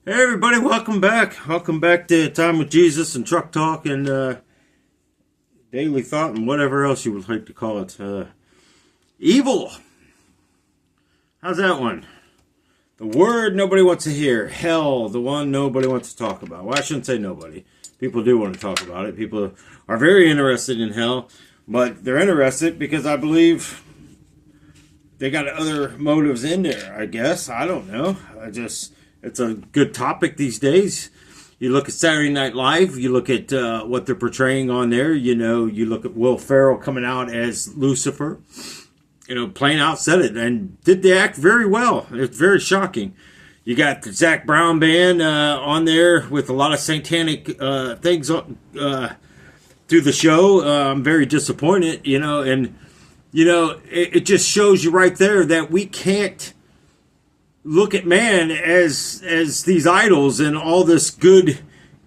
Hey everybody, welcome back. Welcome back to Time with Jesus and Truck Talk and Daily Thought and whatever else you would like to call it. Evil. How's that one? The word nobody wants to hear. Hell, the one nobody wants to talk about. Well, I shouldn't say nobody. People do want to talk about it. People are very interested in hell, but they're interested because I believe they got other motives in there, I guess. I don't know. It's a good topic these days. You look at Saturday Night Live, you look at what they're portraying on there, you look at Will Ferrell coming out as Lucifer, plain out said it, and did the act very well. It's very shocking. You got the Zac Brown band on there with a lot of satanic things through the show. I'm very disappointed, it just shows you right there that we can't look at man as these idols and all this good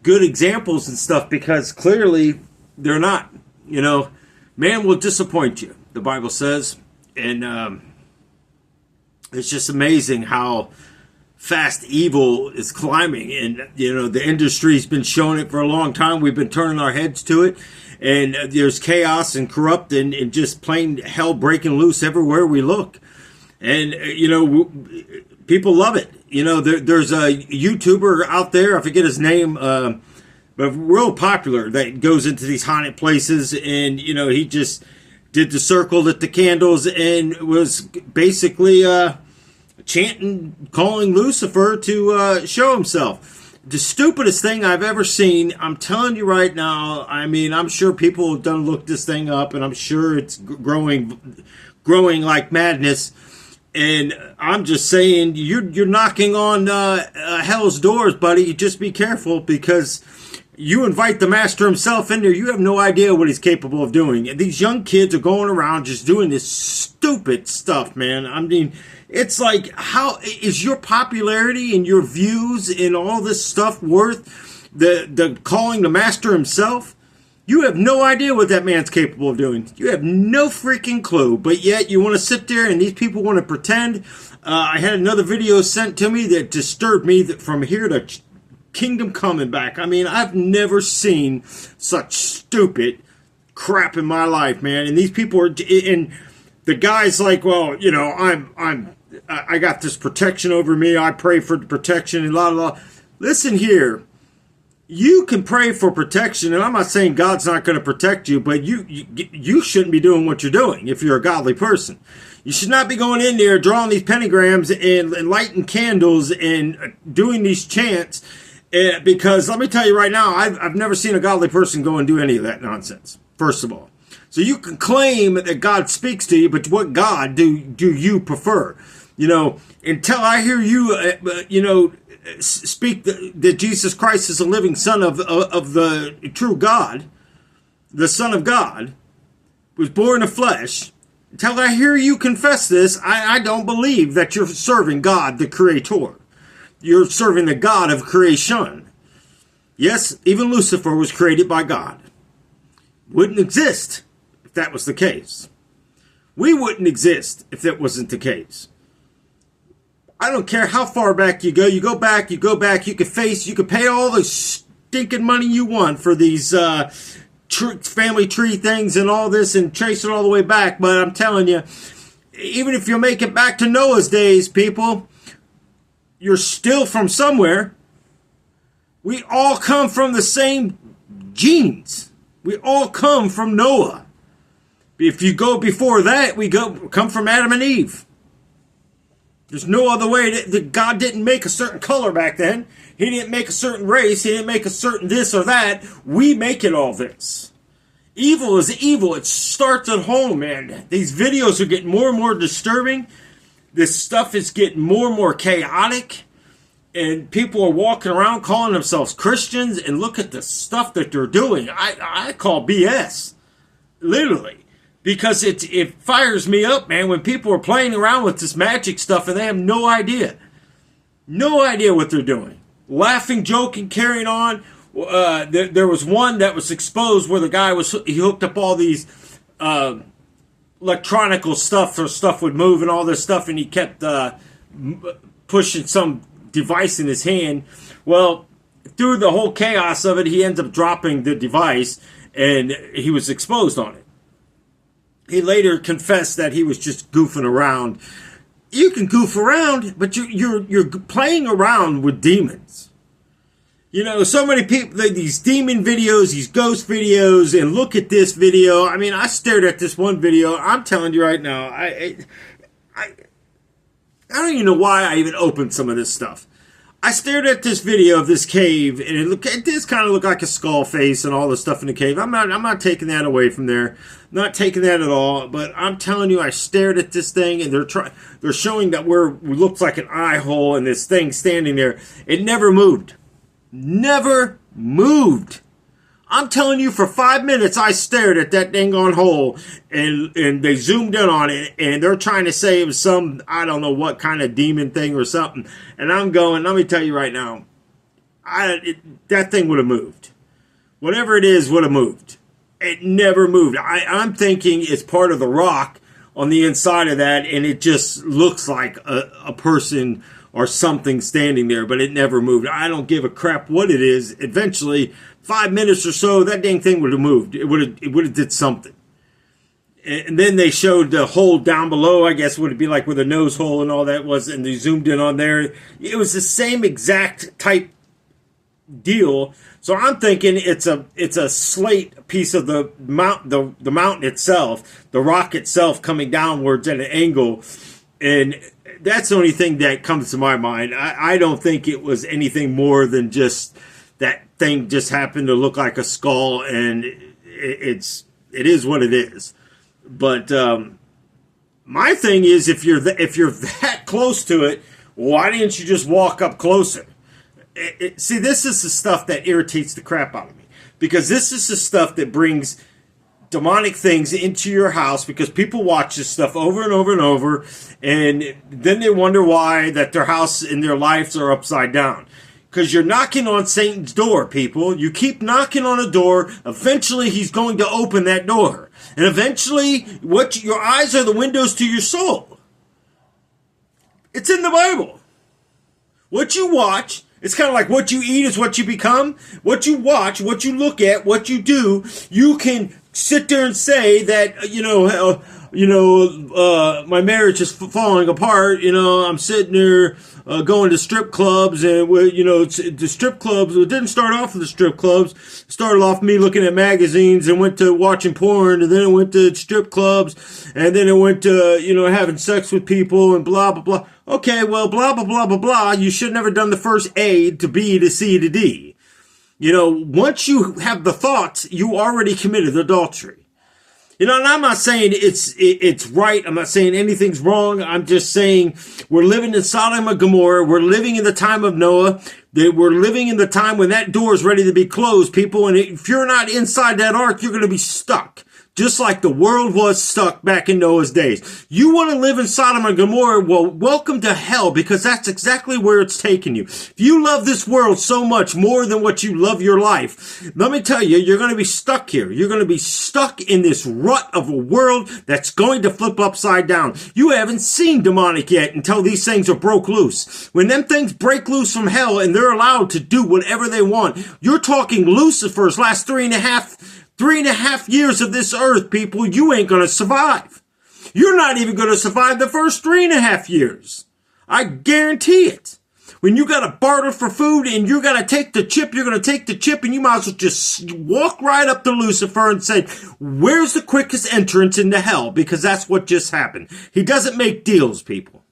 examples and stuff, because clearly they're not. Man will disappoint you, the Bible says, and it's just amazing how fast evil is climbing. And the industry's been showing it for a long time. We've been turning our heads to it, and there's chaos and corrupt and just plain hell breaking loose everywhere we look. And people love it. There's a YouTuber out there, I forget his name, but real popular, that goes into these haunted places, and he just did the circle, lit the candles, and was basically chanting, calling Lucifer to show himself. The stupidest thing I've ever seen. I'm telling you right now. I mean, I'm sure people have done looked this thing up, and I'm sure it's growing like madness. And I'm just saying, you're knocking on hell's doors, buddy. Just be careful, because you invite the master himself in there. You have no idea what he's capable of doing. And these young kids are going around just doing this stupid stuff, man. I mean, it's like, how is your popularity and your views and all this stuff worth the calling the master himself? You have no idea what that man's capable of doing. You have no freaking clue. But yet you want to sit there and these people want to pretend. I had another video sent to me that disturbed me, that from here to Kingdom Come and back. I mean, I've never seen such stupid crap in my life, man. And these people are, and the guy's like, well, I got this protection over me. I pray for protection and la la la. Listen here. You can pray for protection, and I'm not saying God's not going to protect you, but you shouldn't be doing what you're doing if you're a godly person. You should not be going in there drawing these pentagrams and lighting candles and doing these chants, because let me tell you right now, I've never seen a godly person go and do any of that nonsense, first of all. So you can claim that God speaks to you, but what God do you prefer? Until I hear you, speak that Jesus Christ is a living son of the true God, the Son of God, was born of flesh. Until I hear you confess this, I don't believe that you're serving God, the Creator. You're serving the God of creation. Yes, even Lucifer was created by God. Wouldn't exist if that was the case. We wouldn't exist if that wasn't the case. I don't care how far back you go back, you can pay all the stinking money you want for these family tree things and all this and trace it all the way back. But I'm telling you, even if you make it back to Noah's days, people, you're still from somewhere. We all come from the same genes. We all come from Noah. If you go before that, come from Adam and Eve. There's no other way. That God didn't make a certain color back then. He didn't make a certain race. He didn't make a certain this or that. We make it all this. Evil is evil. It starts at home, man. These videos are getting more and more disturbing. This stuff is getting more and more chaotic. And people are walking around calling themselves Christians, and look at the stuff that they're doing. I call BS. Literally. Because it fires me up, man, when people are playing around with this magic stuff and they have no idea. No idea what they're doing. Laughing, joking, carrying on. There was one that was exposed where the guy he hooked up all these electronical stuff, so stuff would move and all this stuff, and he kept pushing some device in his hand. Well, through the whole chaos of it, he ends up dropping the device, and he was exposed on it. He later confessed that he was just goofing around. You can goof around, but you're playing around with demons. You know, so many people, these demon videos, these ghost videos, and look at this video. I mean, I stared at this one video. I'm telling you right now, I don't even know why I even opened some of this stuff. I stared at this video of this cave, and it did kind of look like a skull face and all the stuff in the cave. I'm not taking that away from there. I'm not taking that at all. But I'm telling you, I stared at this thing, and they're showing that where it looks like an eye hole, and this thing standing there. It never moved. Never moved. I'm telling you, for 5 minutes, I stared at that dang on hole, and they zoomed in on it, and they're trying to say it was some, I don't know what kind of demon thing or something. And I'm going, let me tell you right now, that thing would have moved. Whatever it is would have moved. It never moved. I'm thinking it's part of the rock on the inside of that, and it just looks like a person or something standing there, but it never moved. I don't give a crap what it is. Eventually, 5 minutes or so, that dang thing would have moved. It would have did something. And then they showed the hole down below, I guess would it be like where the nose hole and all that was, and they zoomed in on there. It was the same exact type deal. So I'm thinking it's a slate piece of the mountain itself, the rock itself coming downwards at an angle, and that's the only thing that comes to my mind. I don't think it was anything more than just that thing just happened to look like a skull, and it is what it is. But my thing is, if you're that close to it, why didn't you just walk up closer? See, this is the stuff that irritates the crap out of me, because this is the stuff that brings demonic things into your house, because people watch this stuff over and over and over, and then they wonder why that their house and their lives are upside down. Because you're knocking on Satan's door, people. You keep knocking on a door. Eventually, he's going to open that door. And eventually, your eyes are the windows to your soul. It's in the Bible. What you watch, it's kind of like what you eat is what you become. What you watch, what you look at, what you do, you can sit there and say that, my marriage is falling apart. I'm sitting there going to strip clubs, and the strip clubs. It didn't start off with the strip clubs. It started off me looking at magazines, and went to watching porn, and then it went to strip clubs, and then it went to having sex with people and blah blah blah. Okay, well, blah blah blah blah blah. You should have never done the first A to B to C to D. Once you have the thoughts, you already committed adultery. And I'm not saying it's right. I'm not saying anything's wrong. I'm just saying we're living in Sodom and Gomorrah. We're living in the time of Noah. We're living in the time when that door is ready to be closed, people. And if you're not inside that ark, you're going to be stuck. Just like the world was stuck back in Noah's days. You want to live in Sodom and Gomorrah? Well, welcome to hell, because that's exactly where it's taking you. If you love this world so much more than what you love your life, let me tell you, you're going to be stuck here. You're going to be stuck in this rut of a world that's going to flip upside down. You haven't seen demonic yet until these things are broke loose. When them things break loose from hell and they're allowed to do whatever they want, you're talking Lucifer's last 3.5 years of this earth, people. You ain't going to survive. You're not even going to survive the first 3.5 years. I guarantee it. When you got to barter for food and you got to take the chip, you're going to take the chip, and you might as well just walk right up to Lucifer and say, where's the quickest entrance into hell? Because that's what just happened. He doesn't make deals, people.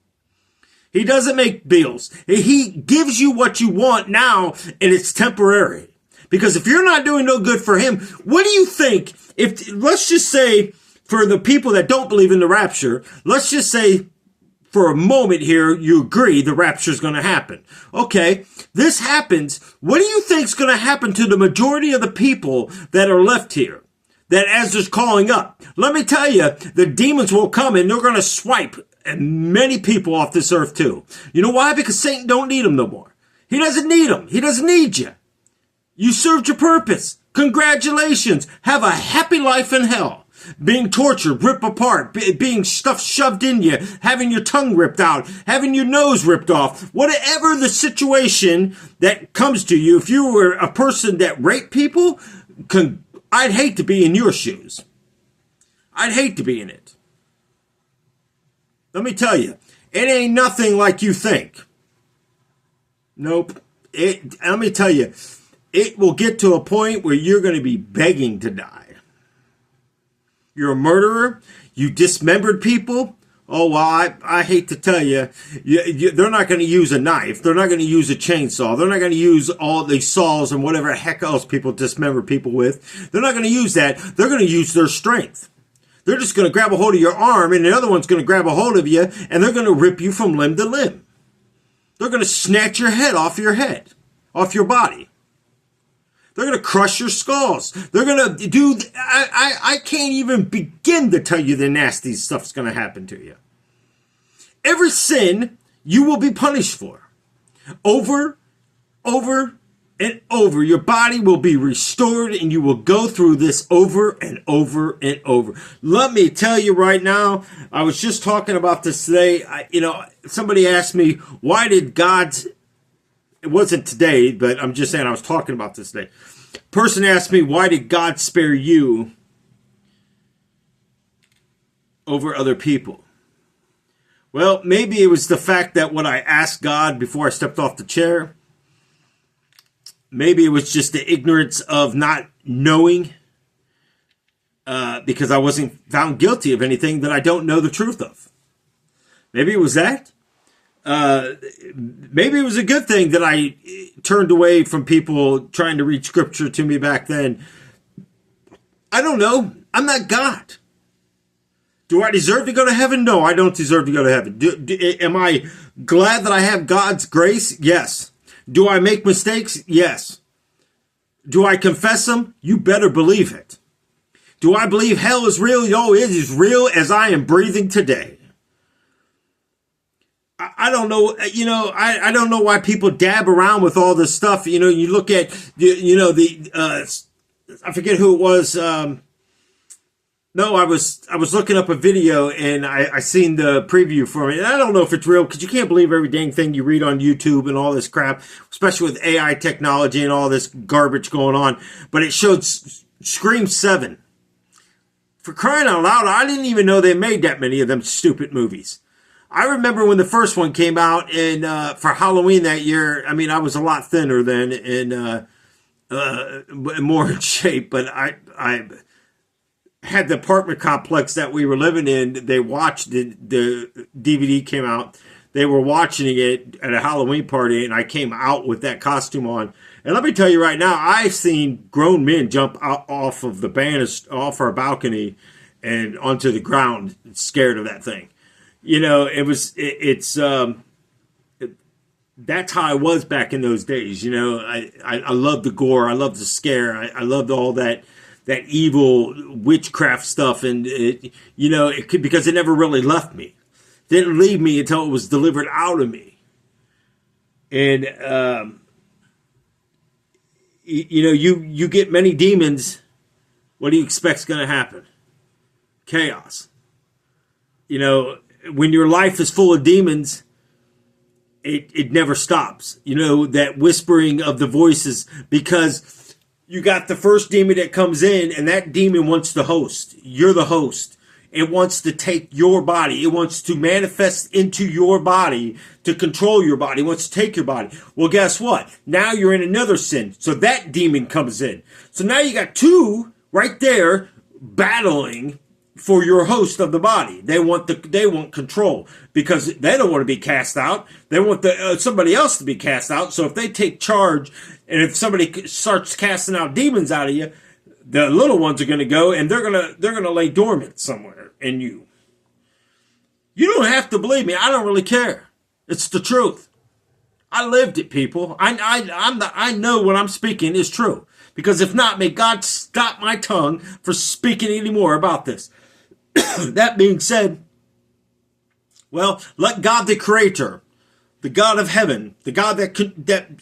He doesn't make deals. He gives you what you want now, and it's temporary. Because if you're not doing no good for him, what do you think if, let's just say, for the people that don't believe in the rapture, let's just say for a moment here, you agree the rapture is going to happen. Okay, this happens. What do you think is going to happen to the majority of the people that are left here? That as there's calling up, let me tell you, the demons will come and they're going to swipe many people off this earth too. You know why? Because Satan don't need them no more. He doesn't need them. He doesn't need you. You served your purpose. Congratulations. Have a happy life in hell. being tortured, ripped apart, being stuff shoved in you, having your tongue ripped out, having your nose ripped off, whatever the situation that comes to you, if you were a person that raped people, I'd hate to be in your shoes. I'd hate to be in it. Let me tell you, it ain't nothing like you think. Nope. Let me tell you, it will get to a point where you're going to be begging to die. You're a murderer. You dismembered people. Oh, well, I hate to tell you, they're not going to use a knife. They're not going to use a chainsaw. They're not going to use all these saws and whatever the heck else people dismember people with. They're not going to use that. They're going to use their strength. They're just going to grab a hold of your arm, and the other one's going to grab a hold of you, and they're going to rip you from limb to limb. They're going to snatch your head, off your body. They're going to crush your skulls. They're going to do, I can't even begin to tell you the nasty stuff's going to happen to you. Every sin you will be punished for. Over and over. Your body will be restored, and you will go through this over and over and over. Let me tell you right now, I was just talking about this today. Somebody asked me, why did God's, it wasn't today, but I'm just saying I was talking about this today. Person asked me, why did God spare you over other people? Well, maybe it was the fact that when I asked God before I stepped off the chair, maybe it was just the ignorance of not knowing, because I wasn't found guilty of anything that I don't know the truth of. Maybe it was that. Maybe it was a good thing that I turned away from people trying to read scripture to me back then. I don't know. I'm not God. Do I deserve to go to heaven? No, I don't deserve to go to heaven. Am I glad that I have God's grace? Yes. Do I make mistakes? Yes. Do I confess them? You better believe it. Do I believe hell is real? Oh, it is real as I am breathing today. I don't know, I don't know why people dab around with all this stuff. You look at, I forget who it was. No, I was looking up a video, and I seen the preview for it. And I don't know if it's real, because you can't believe every dang thing you read on YouTube and all this crap, especially with AI technology and all this garbage going on. But it showed Scream 7. For crying out loud, I didn't even know they made that many of them stupid movies. I remember when the first one came out, and for Halloween that year, I mean, I was a lot thinner then and more in shape, but I had the apartment complex that we were living in. They watched the DVD came out. They were watching it at a Halloween party, and I came out with that costume on. And let me tell you right now, I've seen grown men jump out off of the off our balcony and onto the ground, scared of that thing. That's how I was back in those days. I loved the gore. I loved the scare. I loved all that evil witchcraft stuff. And because it never really left me. It didn't leave me until it was delivered out of me. And, you get many demons. What do you expect's going to happen? Chaos. When your life is full of demons, it never stops. That whispering of the voices, because you got the first demon that comes in, and that demon wants the host. You're the host. It wants to take your body. It wants to manifest into your body, to control your body. It wants to take your body. Well, guess what? Now you're in another sin. So that demon comes in. So now you got two right there battling for your host of the body. They want control, because they don't want to be cast out. They want somebody else to be cast out. So if they take charge, and if somebody starts casting out demons out of you, the little ones are going to go, and they're going to lay dormant somewhere in you. You don't have to believe me. I don't really care. It's the truth. I lived it, people. I know what I'm speaking is true, because if not, may God stop my tongue for speaking any more about this. That being said, well, let God the Creator, the God of heaven, the God that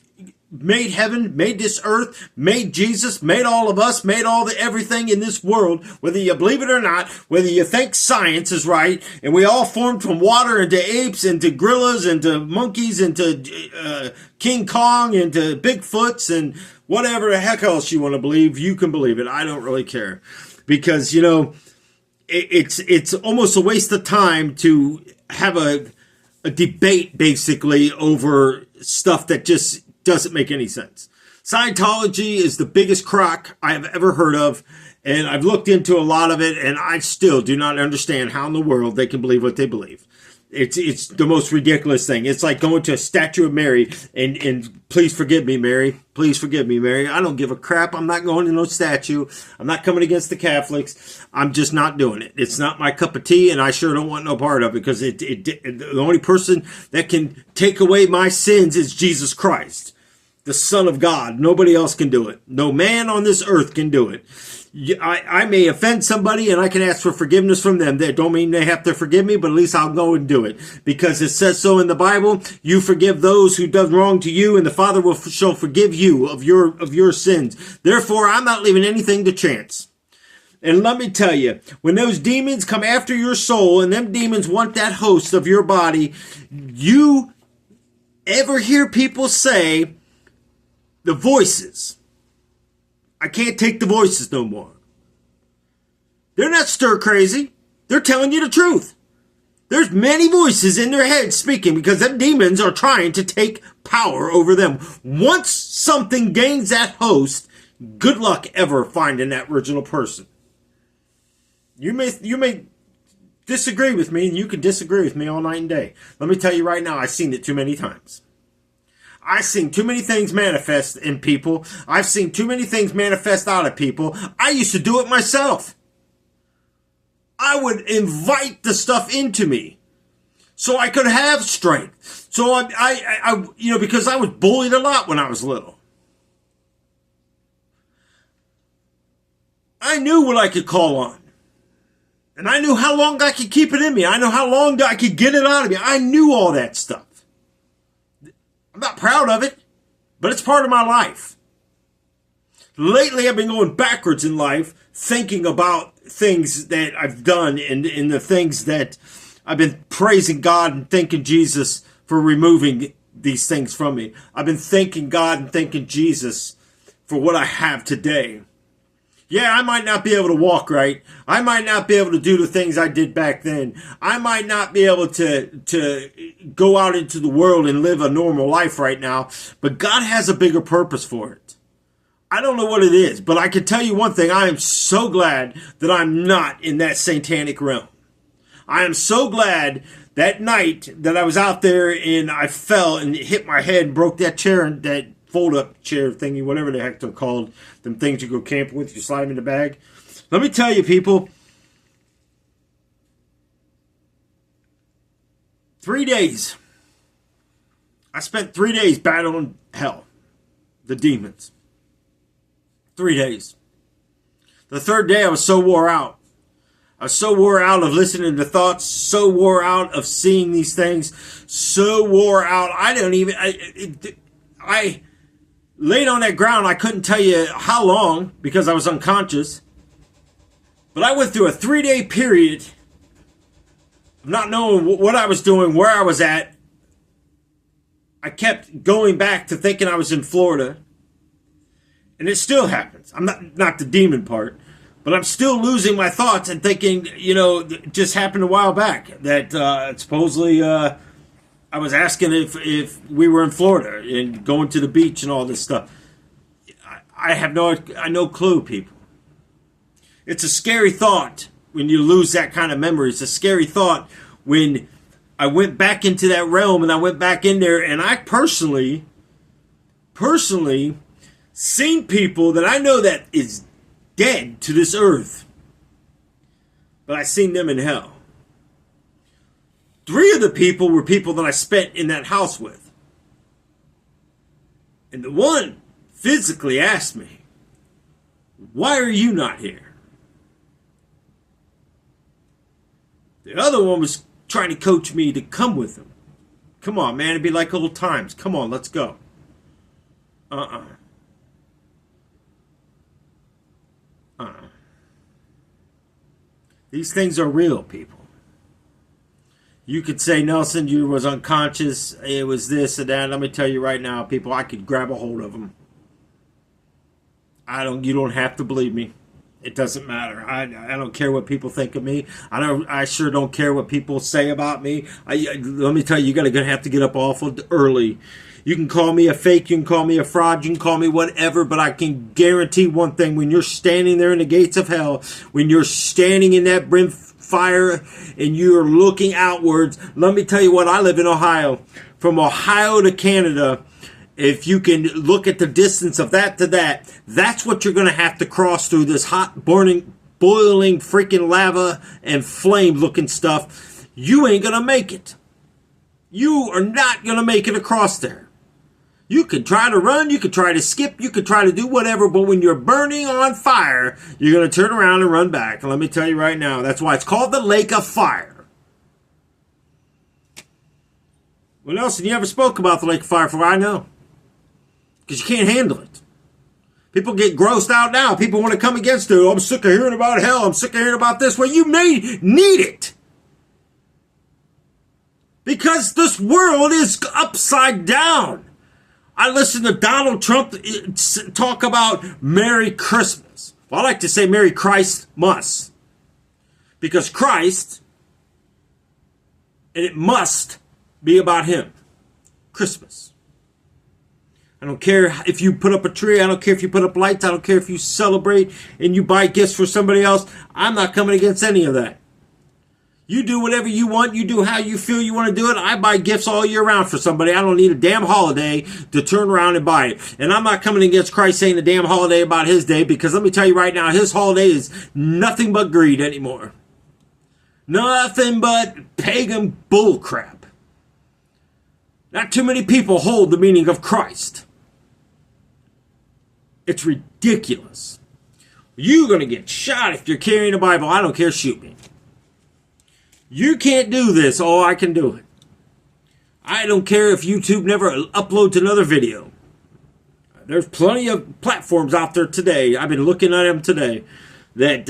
made heaven, made this earth, made Jesus, made all of us, made everything in this world, whether you believe it or not, whether you think science is right, and we all formed from water into apes, into gorillas, into monkeys, into King Kong, into Bigfoots, and whatever the heck else you want to believe, you can believe it. I don't really care. Because, it's almost a waste of time to have a debate, basically, over stuff that just doesn't make any sense. Scientology is the biggest crock I have ever heard of, and I've looked into a lot of it, and I still do not understand how in the world they can believe what they believe. It's the most ridiculous thing. It's like going to a statue of Mary and please forgive me, Mary. Please forgive me, Mary. I don't give a crap. I'm not going to no statue. I'm not coming against the Catholics. I'm just not doing it. It's not my cup of tea, and I sure don't want no part of it because the only person that can take away my sins is Jesus Christ, the Son of God. Nobody else can do it. No man on this earth can do it. I may offend somebody and I can ask for forgiveness from them. That don't mean they have to forgive me, but at least I'll go and do it because it says so in the Bible. You forgive those who done wrong to you, and the Father shall forgive you of your sins. Therefore, I'm not leaving anything to chance. And let me tell you, when those demons come after your soul and them demons want that host of your body, you ever hear people say the voices? I can't take the voices no more. They're not stir crazy. They're telling you the truth. There's many voices in their heads speaking because them demons are trying to take power over them. Once something gains that host, good luck ever finding that original person. You may disagree with me, and you can disagree with me all night and day. Let me tell you right now, I've seen it too many times. I've seen too many things manifest in people. I've seen too many things manifest out of people. I used to do it myself. I would invite the stuff into me so I could have strength. So I because I was bullied a lot when I was little. I knew what I could call on. And I knew how long I could keep it in me. I know how long I could get it out of me. I knew all that stuff. I'm not proud of it, but it's part of my life. Lately, I've been going backwards in life, thinking about things that I've done and the things that I've been praising God and thanking Jesus for removing these things from me. I've been thanking God and thanking Jesus for what I have today. Yeah, I might not be able to walk right. I might not be able to do the things I did back then. I might not be able to go out into the world and live a normal life right now. But God has a bigger purpose for it. I don't know what it is, but I can tell you one thing. I am so glad that I'm not in that satanic realm. I am so glad that night that I was out there and I fell and hit my head and broke that chair and that fold-up chair thingy, whatever the heck they're called, them things you go camping with, you slide them in the bag. Let me tell you, people, 3 days. I spent 3 days battling hell, the demons. 3 days. The third day, I was so wore out. I was so wore out of listening to thoughts, so wore out of seeing these things, so wore out. I laid on that ground. I couldn't tell you how long because I was unconscious. But I went through a 3-day period of not knowing what I was doing, where I was at. I kept going back to thinking I was in Florida. And it still happens. I'm not the demon part. But I'm still losing my thoughts and thinking, it just happened a while back. That supposedly I was asking if we were in Florida and going to the beach and all this stuff. I have no clue, people. It's a scary thought when you lose that kind of memory. It's a scary thought when I went back into that realm and I went back in there and I personally seen people that I know that is dead to this earth. But I seen them in hell. 3 of the people were people that I spent in that house with. And the one physically asked me, "Why are you not here?" The other one was trying to coach me to come with him. Come on, man, it'd be like old times. Come on, let's go. Uh-uh. Uh-uh. These things are real, people. You could say, Nelson, you was unconscious, it was this and that. Let me tell you right now, people, I could grab a hold of them. You don't have to believe me. It doesn't matter. I don't care what people think of me. I sure don't care what people say about me. Let me tell you, you're gonna have to get up awful early. You can call me a fake, you can call me a fraud, you can call me whatever, but I can guarantee one thing: when you're standing there in the gates of hell, when you're standing in that brimfire and you're looking outwards, let me tell you what, I live in Ohio. From Ohio to Canada, if you can look at the distance of that to that, that's what you're going to have to cross through this hot, burning, boiling freaking lava and flame looking stuff. You ain't going to make it. You are not going to make it across there. You could try to run, you could try to skip, you could try to do whatever, but when you're burning on fire, you're going to turn around and run back. And let me tell you right now, that's why it's called the Lake of Fire. Well, Nelson, you never spoke about the Lake of Fire before. I know. Because you can't handle it. People get grossed out now. People want to come against it. Oh, I'm sick of hearing about hell. I'm sick of hearing about this. Well, you may need it. Because this world is upside down. I listen to Donald Trump talk about Merry Christmas. Well, I like to say Merry Christmas. Because Christ, and it must be about him. Christmas. I don't care if you put up a tree. I don't care if you put up lights. I don't care if you celebrate and you buy gifts for somebody else. I'm not coming against any of that. You do whatever you want. You do how you feel you want to do it. I buy gifts all year round for somebody. I don't need a damn holiday to turn around and buy it. And I'm not coming against Christ saying a damn holiday about his day, because let me tell you right now, his holiday is nothing but greed anymore. Nothing but pagan bullcrap. Not too many people hold the meaning of Christ. It's ridiculous. You're going to get shot if you're carrying a Bible. I don't care. Shoot me. You can't do this. Oh, I can do it. I don't care if YouTube never uploads another video. There's plenty of platforms out there today. I've been looking at them today that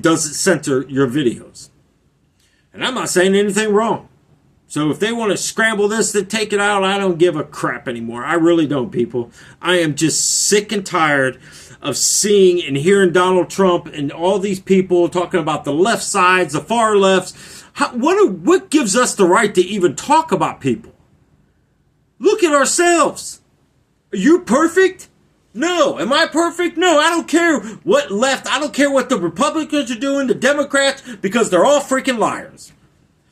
doesn't censor your videos. And I'm not saying anything wrong. So if they want to scramble this to take it out, I don't give a crap anymore. I really don't, people. I am just sick and tired of seeing and hearing Donald Trump and all these people talking about the left sides, the far lefts. What gives us the right to even talk about people? Look at ourselves. Are you perfect? No. Am I perfect? No. I don't care what left. I don't care what the Republicans are doing, the Democrats, because they're all freaking liars.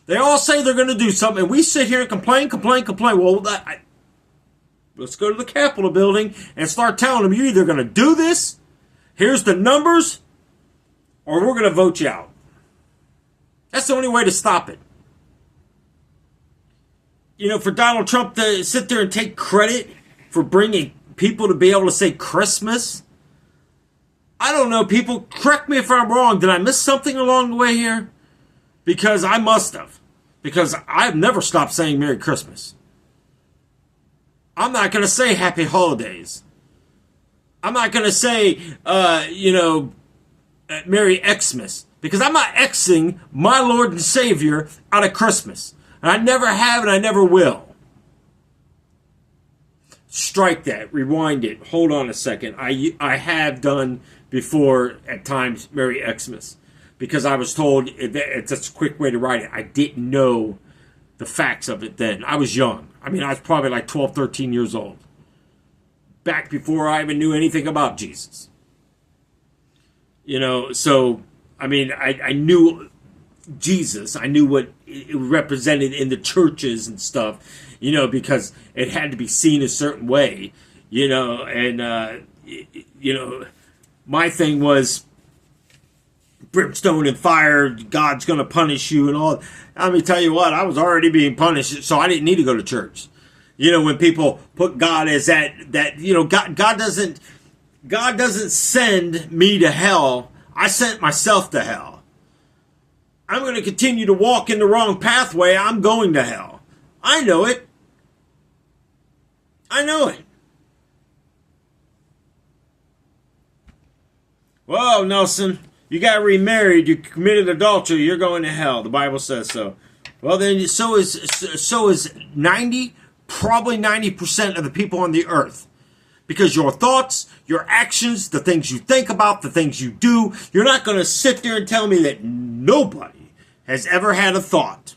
They all say they're going to do something, and we sit here and complain. Well, let's go to the Capitol building and start telling them, you're either going to do this, here's the numbers, or we're going to vote you out. That's the only way to stop it. You know, for Donald Trump to sit there and take credit for bringing people to be able to say Christmas, I don't know, people, correct me if I'm wrong. Did I miss something along the way here? Because I must have. Because I've never stopped saying Merry Christmas. I'm not going to say Happy Holidays. I'm not going to say, Merry Xmas. Because I'm not Xing my Lord and Savior out of Christmas. And I never have and I never will. Strike that. Rewind it. Hold on a second. I have done before at times Merry Xmas. Because I was told it's just a quick way to write it. I didn't know the facts of it then. I was young. I mean, I was probably like 12, 13 years old. Back before I even knew anything about Jesus. You know, so, I mean, I knew Jesus. I knew what it represented in the churches and stuff, you know, because it had to be seen a certain way, you know, and, my thing was, brimstone and fire, God's going to punish you and all. Let me tell you what, I was already being punished, so I didn't need to go to church. You know, when people put God as that you know, God doesn't send me to hell. I sent myself to hell. I'm going to continue to walk in the wrong pathway. I'm going to hell. I know it. I know it. Well, Nelson, you got remarried, you committed adultery, you're going to hell. The Bible says so. Well, then so is 90, probably 90% of the people on the earth. Because your thoughts, your actions, the things you think about, the things you do, you're not going to sit there and tell me that nobody has ever had a thought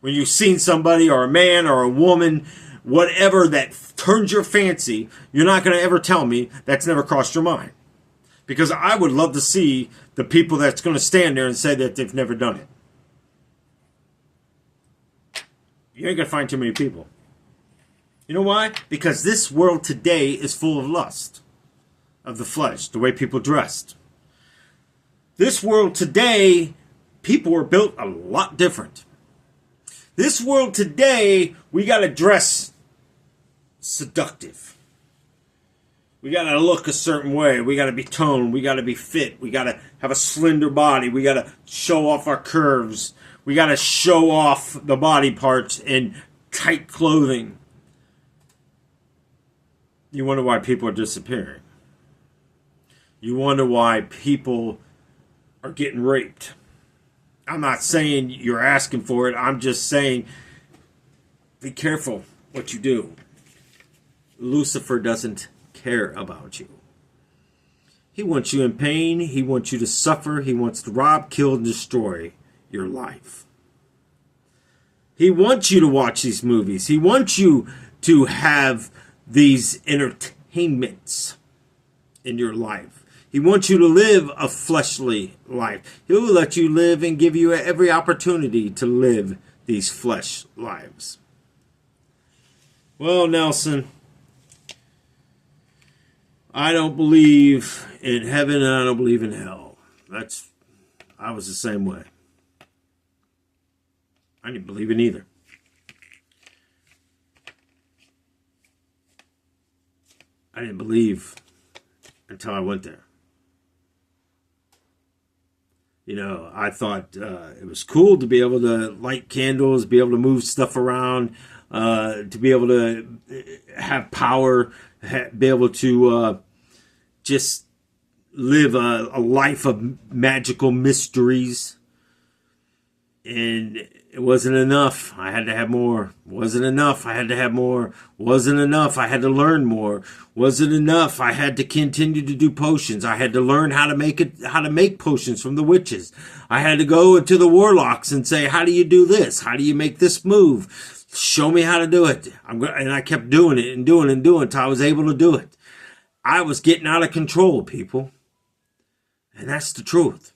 when you've seen somebody or a man or a woman, whatever that turns your fancy. You're not going to ever tell me that's never crossed your mind. Because I would love to see the people that's going to stand there and say that they've never done it. You ain't going to find too many people. You know why? Because this world today is full of lust of the flesh, the way people dressed. This world today, people are built a lot different. This world today, we got to dress seductive. We got to look a certain way. We got to be toned. We got to be fit. We got to have a slender body. We got to show off our curves. We got to show off the body parts in tight clothing. You wonder why people are disappearing. You wonder why people are getting raped. I'm not saying you're asking for it. I'm just saying be careful what you do. Lucifer doesn't care about you. He wants you in pain. He wants you to suffer. He wants to rob, kill, and destroy your life. He wants you to watch these movies. He wants you to have these entertainments in your life. He wants you to live a fleshly life. He will let you live and give you every opportunity to live these flesh lives. Well, Nelson, I don't believe in heaven and I don't believe in hell. I was the same way. I didn't believe in either. I didn't believe until I went there. You know, I thought it was cool to be able to light candles, be able to move stuff around, to be able to have power, be able to just live a life of magical mysteries. And it wasn't enough. I had to have more. Wasn't enough. I had to have more. Wasn't enough. I had to learn more. Wasn't enough. I had to continue to do potions. I had to learn how to make potions from the witches. I had to go to the warlocks and say, how do you do this? How do you make this move? Show me how to do it. And I kept doing it and doing it and doing it until I was able to do it. I was getting out of control, people. And that's the truth.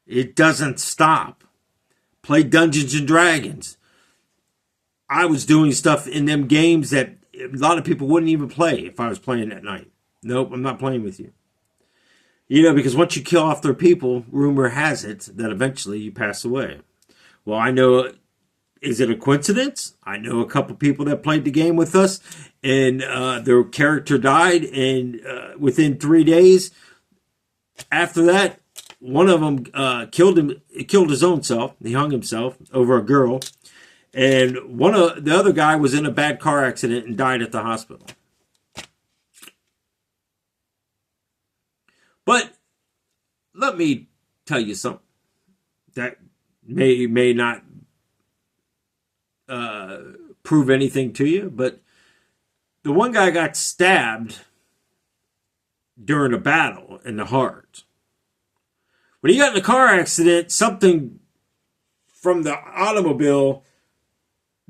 It doesn't stop. Play Dungeons and Dragons. I was doing stuff in them games that a lot of people wouldn't even play if I was playing that night. Nope, I'm not playing with you. You know, because once you kill off their people, rumor has it that eventually you pass away. Well, I know, is it a coincidence? I know a couple people that played the game with us, and their character died, and within 3 days after that, one of them killed his own self. He hung himself over a girl. And the other guy was in a bad car accident and died at the hospital. But let me tell you something that may not prove anything to you. But the one guy got stabbed during a battle in the heart. When he got in a car accident, something from the automobile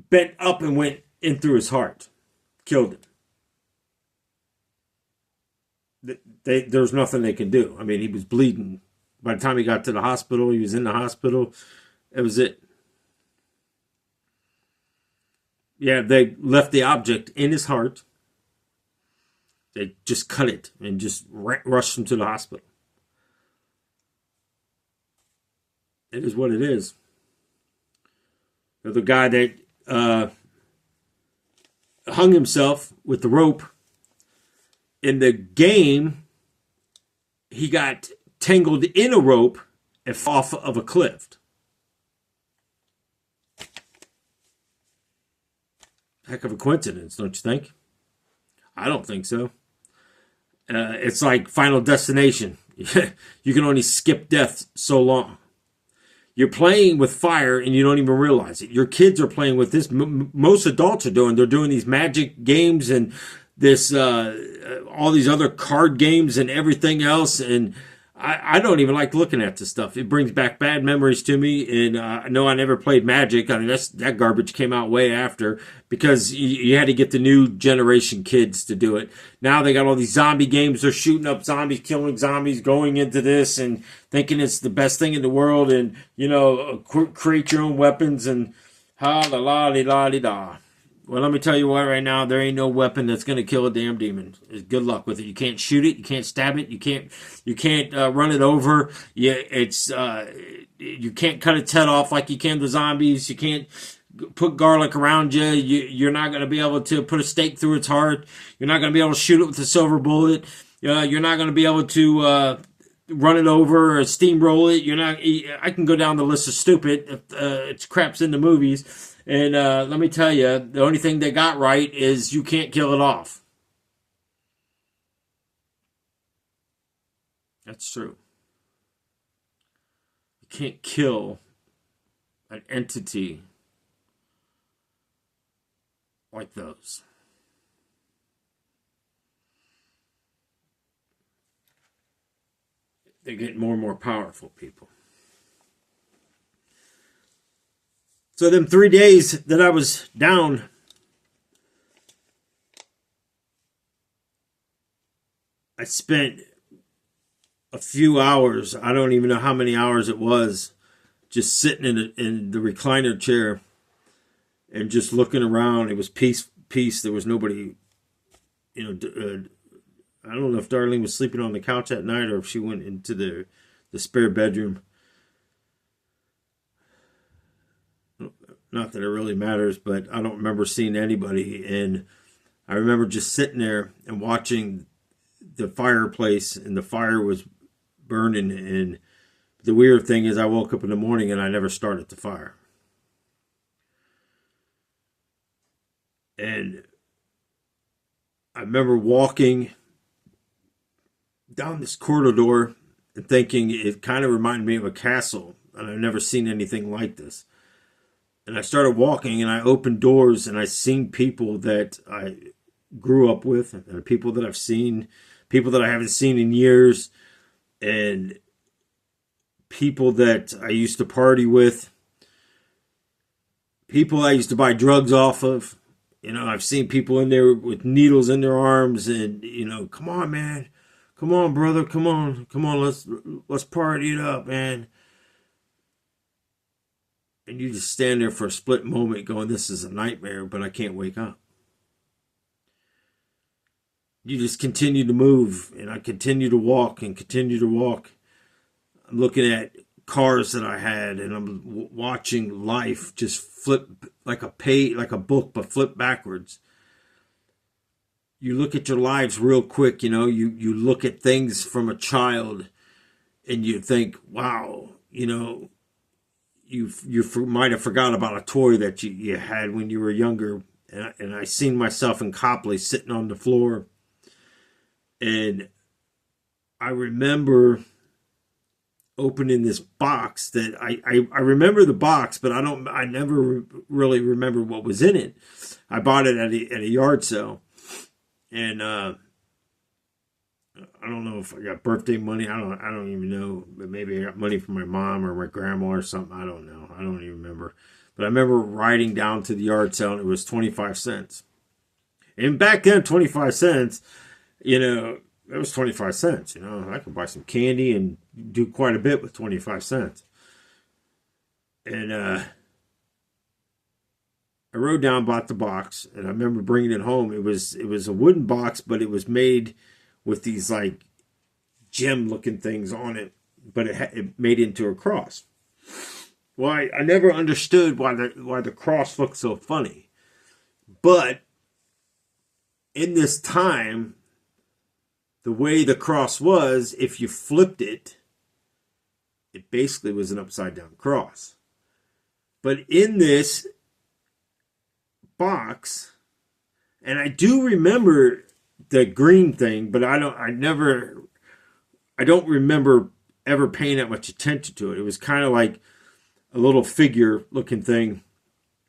bent up and went in through his heart. Killed him. There's nothing they can do. I mean, he was bleeding. By the time he got to the hospital, he was in the hospital. That was it. Yeah, they left the object in his heart. They just cut it and just rushed him to the hospital. It is what it is. The guy that hung himself with the rope in the game, he got tangled in a rope and fell off of a cliff. Heck of a coincidence, don't you think? I don't think so. It's like Final Destination. You can only skip death so long. You're playing with fire and you don't even realize it. Your kids are playing with this. Most adults are doing. They're doing these magic games and this all these other card games and everything else. And I don't even like looking at this stuff. It brings back bad memories to me. And I know I never played Magic. I mean, that garbage came out way after because you had to get the new generation kids to do it. Now they got all these zombie games. They're shooting up zombies, killing zombies, going into this and thinking it's the best thing in the world. And, create your own weapons and ha la la di la di da. Well, let me tell you what, right now, there ain't no weapon that's going to kill a damn demon. Good luck with it. You can't shoot it. You can't stab it. You can't run it over. You can't cut its head off like you can the zombies. You can't put garlic around you. You're not going to be able to put a stake through its heart. You're not going to be able to shoot it with a silver bullet. You're not going to be able to run it over or steamroll it. I can go down the list of stupid. It's craps in the movies. And let me tell you, the only thing they got right is you can't kill it off. That's true. You can't kill an entity like those. They're getting more and more powerful, people. So them 3 days that I was down, I spent a few hours, I don't even know how many hours it was, just sitting in the recliner chair and just looking around. It was peace. There was nobody, I don't know if Darlene was sleeping on the couch at night or if she went into the spare bedroom. Not that it really matters, but I don't remember seeing anybody. And I remember just sitting there and watching the fireplace, and the fire was burning. And the weird thing is I woke up in the morning and I never started the fire. And I remember walking down this corridor and thinking it kind of reminded me of a castle. And I've never seen anything like this. And I started walking and I opened doors and I seen people that I grew up with and people that I've seen, people that I haven't seen in years, and people that I used to party with, people I used to buy drugs off of. I've seen people in there with needles in their arms and, come on, man. Come on, brother. Come on. Let's party it up, man. And you just stand there for a split moment going, this is a nightmare, but I can't wake up. You just continue to move, and I continue to walk and continue to walk. I'm looking at cars that I had, and I'm watching life just flip like a page, like a book, but flip backwards. You look at your lives real quick, you look at things from a child, and you think, wow, you might have forgot about a toy that you had when you were younger. And I seen myself in Copley sitting on the floor. And I remember opening this box that I remember the box, but I never really remember what was in it. I bought it at a yard sale. And I don't know if I got birthday money. I don't even know. But maybe I got money from my mom or my grandma or something. I don't know. I don't even remember. But I remember riding down to the yard sale and it was 25 cents. And back then, 25 cents, it was 25 cents. I could buy some candy and do quite a bit with 25 cents. And I rode down, bought the box, and I remember bringing it home. It was a wooden box, but it was made with these like gem looking things on it, but it made it into a cross. Well, I never understood why the cross looked so funny. But in this time, the way the cross was, if you flipped it, it basically was an upside down cross. But in this box, and I do remember the green thing, but I don't remember ever paying that much attention to it. It was kind of like a little figure looking thing,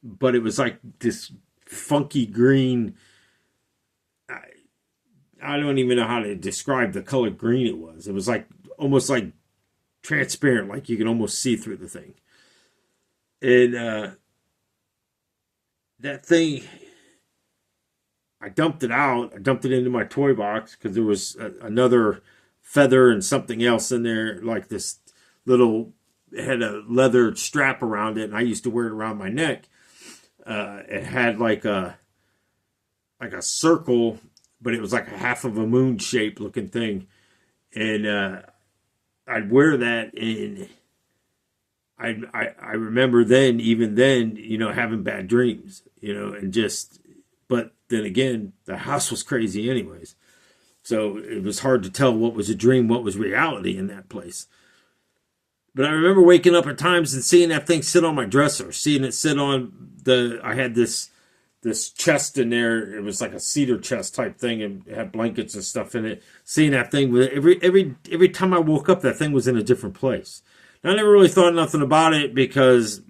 but it was like this funky green. I don't even know how to describe the color green it was. It was like almost like transparent, like you can almost see through the thing. And that thing, I dumped it out. I dumped it into my toy box because there was another feather and something else in there, like this little, it had a leather strap around it, and I used to wear it around my neck. It had like a circle, but it was like a half of a moon shaped looking thing. And I'd wear that, and I remember then, even then, having bad dreams, and just, but then again, the house was crazy anyways. So it was hard to tell what was a dream, what was reality in that place. But I remember waking up at times and seeing that thing sit on my dresser, seeing it sit on I had this chest in there. It was like a cedar chest type thing, and it had blankets and stuff in it. Seeing that thing, every time I woke up, that thing was in a different place. And I never really thought nothing about it because,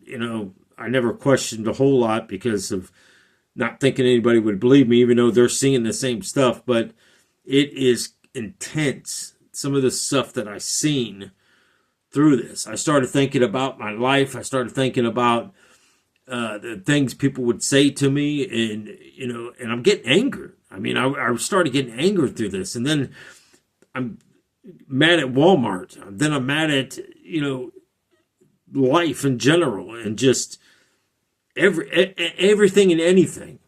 I never questioned a whole lot because of not thinking anybody would believe me, even though they're seeing the same stuff. But it is intense, some of the stuff that I've seen through this. I started thinking about my life. I started thinking about the things people would say to me, and I'm getting angry. I mean, I started getting angry through this, and then I'm mad at Walmart. Then I'm mad at, life in general, and just everything and anything.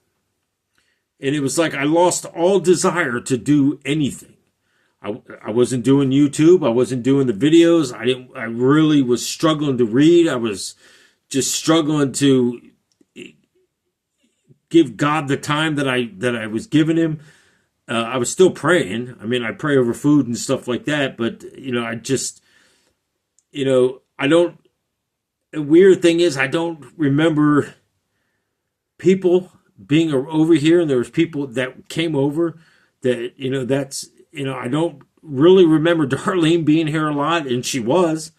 And it was like I lost all desire to do anything. I wasn't doing YouTube. I wasn't doing the videos. I really was struggling to read. I was just struggling to give God the time that I was giving him. I was still praying. I mean, I pray over food and stuff like that, but I just, I don't, the weird thing is I don't remember people being over here, and there was people that came over that, that's, I don't really remember Darlene being here a lot, and she was,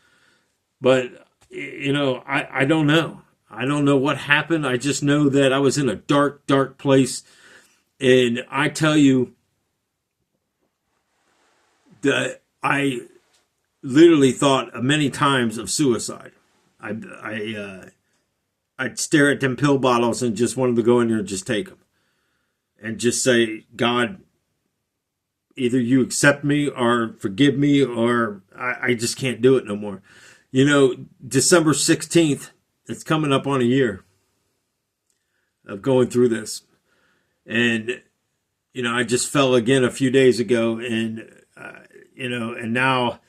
but, I don't know. I don't know what happened. I just know that I was in a dark, dark place, and I tell you that I literally thought many times of suicide. I'd stare at them pill bottles and just wanted to go in there and just take them. And just say, God, either you accept me or forgive me, or I just can't do it no more. December 16th, it's coming up on a year of going through this. And, I just fell again a few days ago, and, and now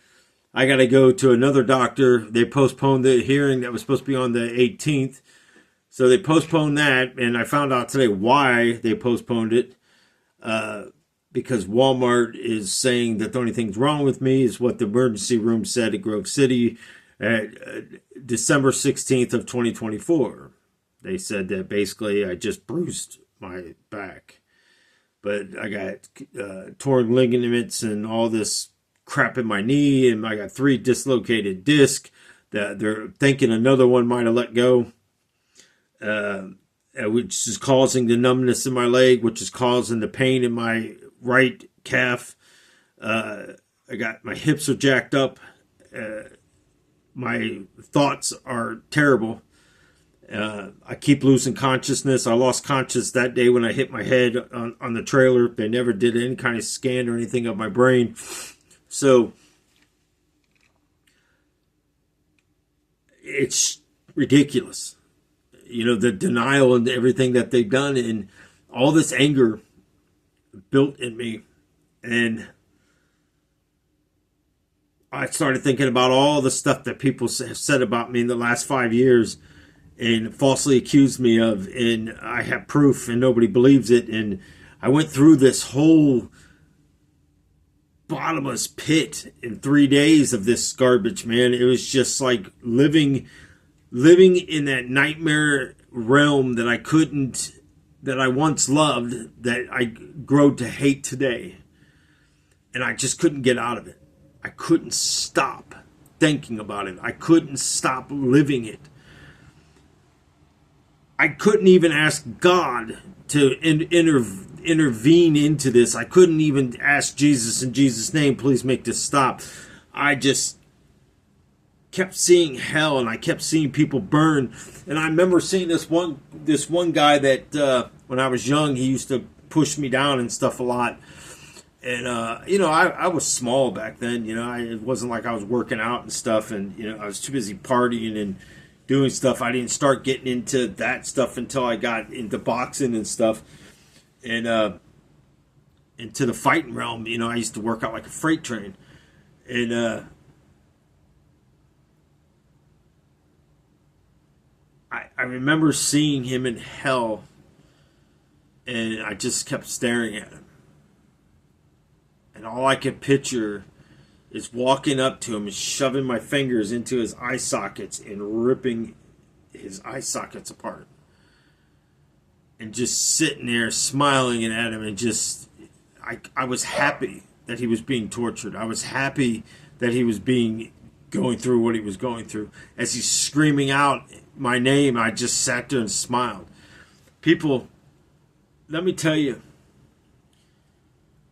I got to go to another doctor. They postponed the hearing that was supposed to be on the 18th. So they postponed that, and I found out today why they postponed it. Because Walmart is saying that the only thing's wrong with me is what the emergency room said at Grove City at December 16th of 2024. They said that basically I just bruised my back. But I got torn ligaments and all this crap in my knee, and I got 3 dislocated discs that they're thinking another one might have let go, which is causing the numbness in my leg, which is causing the pain in my right calf. I got my hips are jacked up. My thoughts are terrible. I keep losing consciousness. I lost consciousness that day when I hit my head on the trailer. They never did any kind of scan or anything of my brain. So it's ridiculous. The denial and everything that they've done, and all this anger built in me. And I started thinking about all the stuff that people have said about me in the last 5 years and falsely accused me of, and I have proof and nobody believes it. And I went through this whole bottomless pit in 3 days of this garbage, man. It was just like living in that nightmare realm that I couldn't that I once loved that I grow to hate today. And I just couldn't get out of it. I couldn't stop thinking about it. I couldn't stop living it. I couldn't even ask God to intervene into this. I couldn't even ask Jesus in Jesus' name, please make this stop. I just kept seeing hell, and I kept seeing people burn. And I remember seeing this one guy that when I was young, he used to push me down and stuff a lot. And I was small back then. It wasn't like I was working out and stuff, and I was too busy partying and doing stuff. I didn't start getting into that stuff until I got into boxing and stuff, and into the fighting realm. I used to work out like a freight train, and I remember seeing him in hell, and I just kept staring at him, and all I could picture is walking up to him and shoving my fingers into his eye sockets and ripping his eye sockets apart. And just sitting there smiling at him, and just, I was happy that he was being tortured. I was happy that he was going through what he was going through. As he's screaming out my name, I just sat there and smiled. People, let me tell you,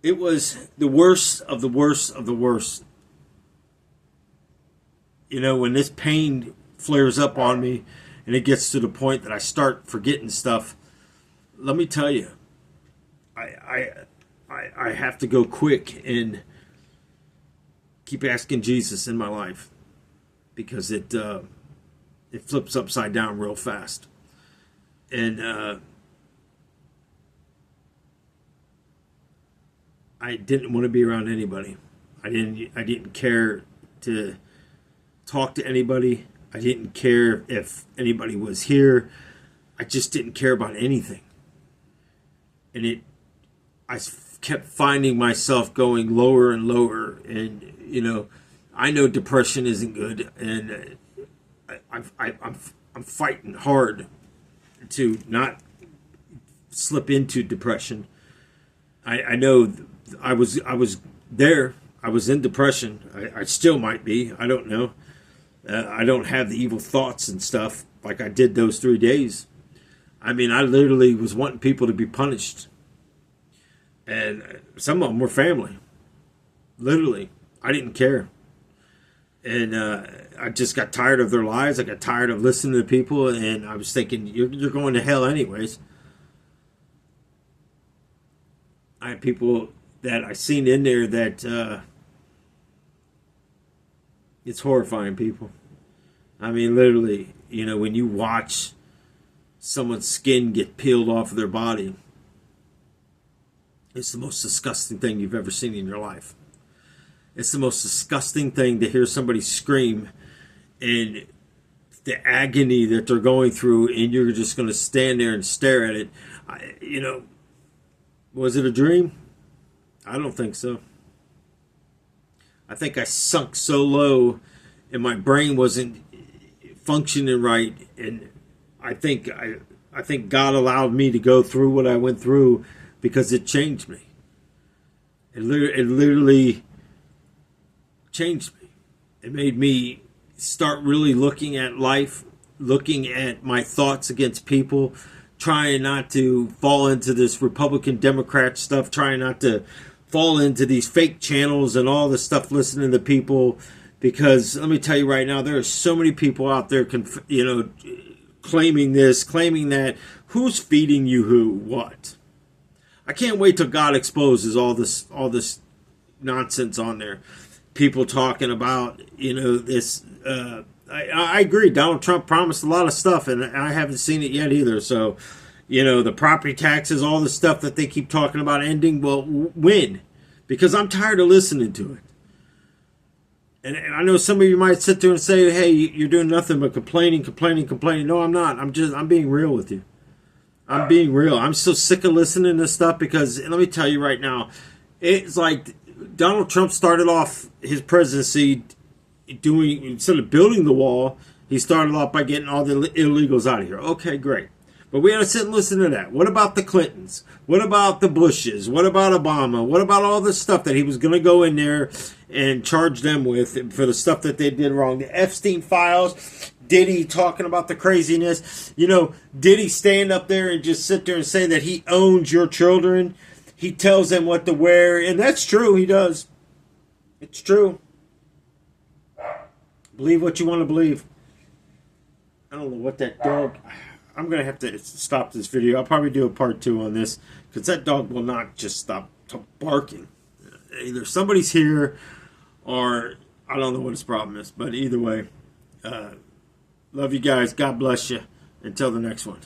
it was the worst of the worst of the worst. When this pain flares up on me and it gets to the point that I start forgetting stuff, let me tell you, I have to go quick and keep asking Jesus in my life, because it flips upside down real fast. And I didn't want to be around anybody. I didn't care to talk to anybody. I didn't care if anybody was here. I just didn't care about anything. And I kept finding myself going lower and lower. And I know depression isn't good, and I'm fighting hard to not slip into depression. I know I was there. I was in depression. I still might be. I don't know. I don't have the evil thoughts and stuff like I did those 3 days. I mean, I literally was wanting people to be punished. And some of them were family. Literally. I didn't care. And I just got tired of their lives. I got tired of listening to people. And I was thinking, you're going to hell anyways. I had people that I seen in there that it's horrifying, people. I mean, literally, when you watch someone's skin get peeled off of their body, it's the most disgusting thing you've ever seen in your life. It's the most disgusting thing to hear somebody scream, and the agony that they're going through, and you're just going to stand there and stare at it. Was it a dream? I don't think so. I think I sunk so low and my brain wasn't functioning right, and I think God allowed me to go through what I went through because it changed me. It literally changed me. It made me start really looking at life, looking at my thoughts against people, trying not to fall into this Republican Democrat stuff, trying not to fall into these fake channels and all this stuff, listening to people, because let me tell you right now, there are so many people out there, claiming this, claiming that. Who's feeding you who? What? I can't wait till God exposes all this nonsense on there. People talking about, this. I agree. Donald Trump promised a lot of stuff, and I haven't seen it yet either. So, the property taxes, all the stuff that they keep talking about ending. Well, when? Because I'm tired of listening to it. And I know some of you might sit there and say, hey, you're doing nothing but complaining. No, I'm not. I'm being real with you. I'm being real. I'm so sick of listening to stuff because, let me tell you right now, it's like Donald Trump started off his presidency instead of building the wall, he started off by getting all the illegals out of here. Okay, great. But we had to sit and listen to that. What about the Clintons? What about the Bushes? What about Obama? What about all this stuff that he was going to go in there and charge them with for the stuff that they did wrong? The Epstein files, Diddy talking about the craziness. You know, Diddy stand up there and just sit there and say that he owns your children. He tells them what to wear. And that's true. He does. It's true. Believe what you want to believe. I don't know what that dog... I'm going to have to stop this video. I'll probably do a part 2 on this because that dog will not just stop barking. Either somebody's here or I don't know what his problem is. But either way, love you guys. God bless you. Until the next one.